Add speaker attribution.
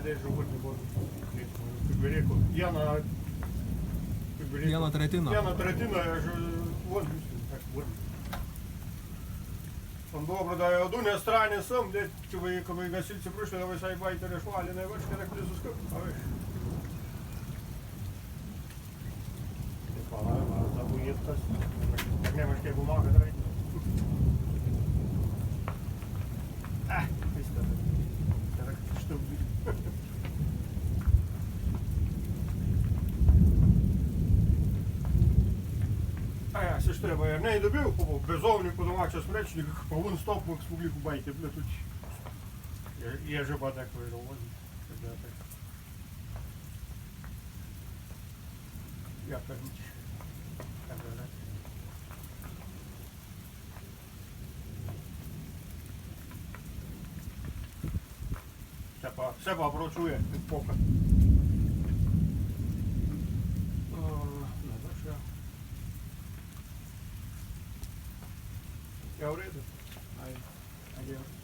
Speaker 1: десь живуть не буду. Підберіку.
Speaker 2: Яна третина.
Speaker 1: Яна третина, я ж вон, так, вон. Там добре, да, я одну не стране сам, десь, коли гасильці прийшли, ви сайбайте решвали, не вишки, так близу скоп, а ви ж. Не пала, а забує хтось. Так не важке бумага, драй. А, писта. Так, що буде? А я все ж треба, я не добив, по безовнику домача смречник, повин стоп в республіку байки, бля, тут є жиба такої доводить. Я кажуть, так далі. Все попрацює, від пока. Я вряду. I